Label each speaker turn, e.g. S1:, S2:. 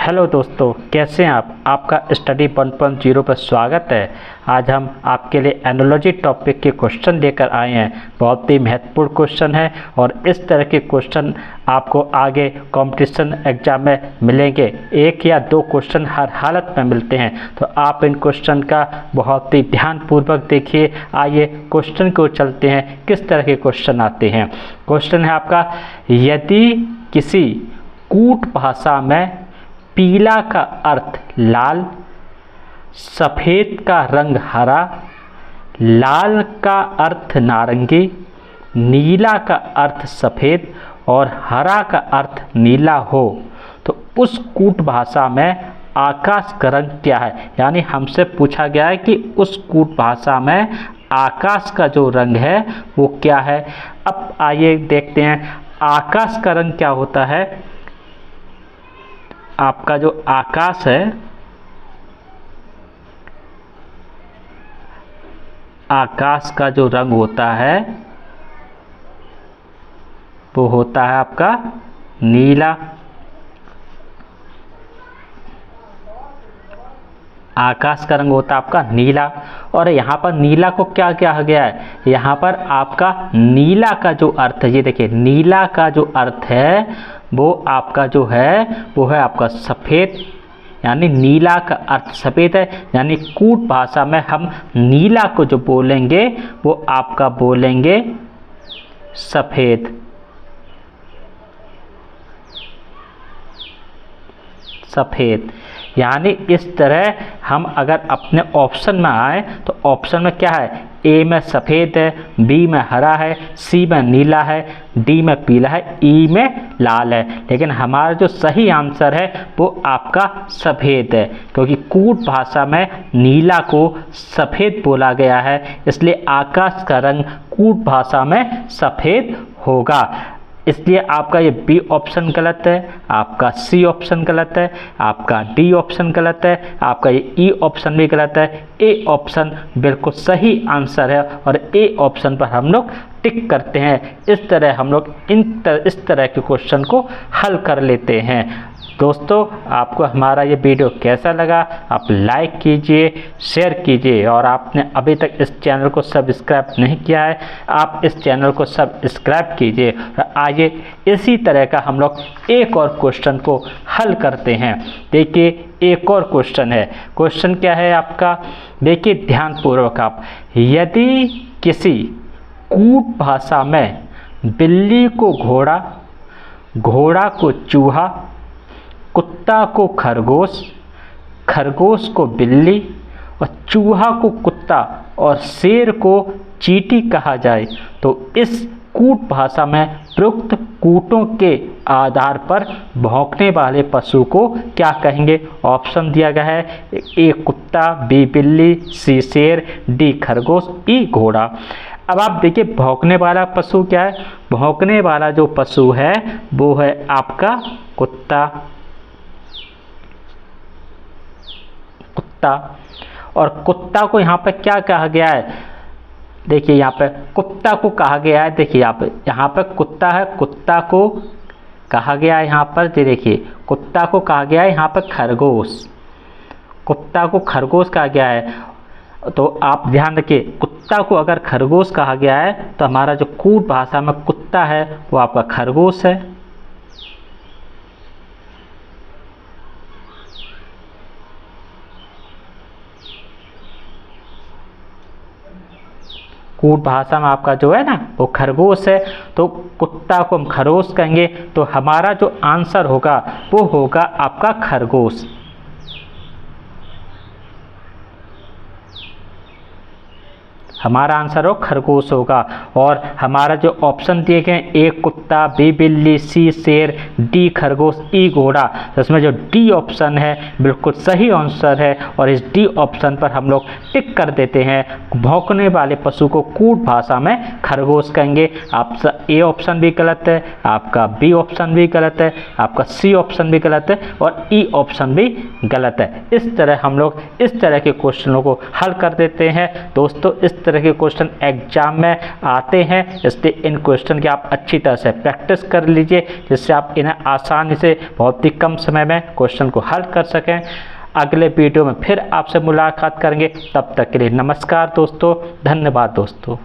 S1: Hello दोस्तों, कैसे हैं आप। आपका स्टडी 1.0 पर स्वागत है। आज हम आपके लिए एनालॉजी टॉपिक के क्वेश्चन लेकर आए हैं। बहुत ही महत्वपूर्ण क्वेश्चन है और इस तरह के क्वेश्चन आपको आगे कंपटीशन एग्जाम में मिलेंगे। एक या दो क्वेश्चन हर हालत में मिलते हैं, तो आप इन क्वेश्चन का बहुत ही ध्यानपूर्वक देखिए। आइए क्वेश्चन को चलते हैं, किस तरह के क्वेश्चन आते हैं। क्वेश्चन है आपका, यदि किसी कूट भाषा में पीला का अर्थ लाल, सफ़ेद का रंग हरा, लाल का अर्थ नारंगी, नीला का अर्थ सफ़ेद और हरा का अर्थ नीला हो, तो उस कूट भाषा में आकाश का रंग क्या है। यानी हमसे पूछा गया है कि उस कूट भाषा में आकाश का जो रंग है वो क्या है। अब आइए देखते हैं आकाश का रंग क्या होता है। आपका जो आकाश है, आकाश का जो रंग होता है वो होता है आपका नीला। आकाश का रंग होता है आपका नीला। और यहाँ पर नीला को क्या कहा गया है, यहाँ पर आपका नीला का जो अर्थ है, ये देखिए नीला का जो अर्थ है वो आपका जो है वो है आपका सफ़ेद। यानी नीला का अर्थ सफ़ेद है। यानी कूट भाषा में हम नीला को जो बोलेंगे वो आपका बोलेंगे सफ़ेद। सफ़ेद यानी इस तरह हम अगर अपने ऑप्शन में आए तो ऑप्शन में क्या है, ए में सफ़ेद है, बी में हरा है, सी में नीला है, डी में पीला है, ई में लाल है। लेकिन हमारा जो सही आंसर है वो आपका सफ़ेद है, क्योंकि कूट भाषा में नीला को सफ़ेद बोला गया है, इसलिए आकाश का रंग कूट भाषा में सफ़ेद होगा। इसलिए आपका ये बी ऑप्शन गलत है, आपका सी ऑप्शन गलत है, आपका डी ऑप्शन गलत है, आपका ये ई ऑप्शन भी गलत है। ए ऑप्शन बिल्कुल सही आंसर है और ए ऑप्शन पर हम लोग टिक करते हैं। इस तरह हम लोग इस तरह के क्वेश्चन को हल कर लेते हैं। दोस्तों, आपको हमारा ये वीडियो कैसा लगा, आप लाइक कीजिए, शेयर कीजिए और आपने अभी तक इस चैनल को सब्सक्राइब नहीं किया है, आप इस चैनल को सब्सक्राइब कीजिए। आइए इसी तरह का हम लोग एक और क्वेश्चन को हल करते हैं। देखिए एक और क्वेश्चन है। क्वेश्चन क्या है आपका, देखिए ध्यानपूर्वक आप, यदि किसी कूट भाषा में बिल्ली को घोड़ा, घोड़ा को चूहा, कुत्ता को खरगोश, खरगोश को बिल्ली और चूहा को कुत्ता और शेर को चींटी कहा जाए, तो इस कूट भाषा में प्रयुक्त कूटों के आधार पर भौंकने वाले पशु को क्या कहेंगे। ऑप्शन दिया गया है, ए कुत्ता, बी बिल्ली, सी शेर, डी खरगोश, ई घोड़ा। अब आप देखिए भौंकने वाला पशु क्या है। भौंकने वाला जो पशु है वो है आपका कुत्ता। और कुत्ता को यहाँ पे क्या कहा गया है, देखिए यहाँ पे कुत्ता को कहा गया है, देखिए यहाँ पे कुत्ता है, कुत्ता को कहा गया है यहाँ पर, देखिए कुत्ता को कहा गया है यहाँ पर खरगोश, कुत्ता को खरगोश कहा गया है। तो आप ध्यान रखिए, कुत्ता को अगर खरगोश कहा गया है तो हमारा जो कूट भाषा में कुत्ता है वो आपका खरगोश है। कूट भाषा में आपका जो है ना वो खरगोश है, तो कुत्ता को हम खरगोश कहेंगे, तो हमारा जो आंसर होगा वो होगा आपका खरगोश। हमारा आंसर हो खरगोश होगा। और हमारा जो ऑप्शन दिए गए, ए कुत्ता, बी बिल्ली, सी शेर, डी खरगोश, ई घोड़ा, तो इसमें जो डी ऑप्शन है बिल्कुल सही आंसर है और इस डी ऑप्शन पर हम लोग टिक कर देते हैं। भौंकने वाले पशु को कूट भाषा में खरगोश कहेंगे। आप ए ऑप्शन भी गलत है, आपका बी ऑप्शन भी गलत है, आपका सी ऑप्शन भी गलत है और ई ऑप्शन भी गलत है। इस तरह हम लोग इस तरह के क्वेश्चनों को हल कर देते हैं। दोस्तों, इस तरह के क्वेश्चन एग्जाम में आते हैं, इसलिए इन क्वेश्चन की आप अच्छी तरह से प्रैक्टिस कर लीजिए, जिससे आप इन्हें आसानी से बहुत ही कम समय में क्वेश्चन को हल कर सकें। अगले वीडियो में फिर आपसे मुलाकात करेंगे, तब तक के लिए नमस्कार दोस्तों, धन्यवाद दोस्तों।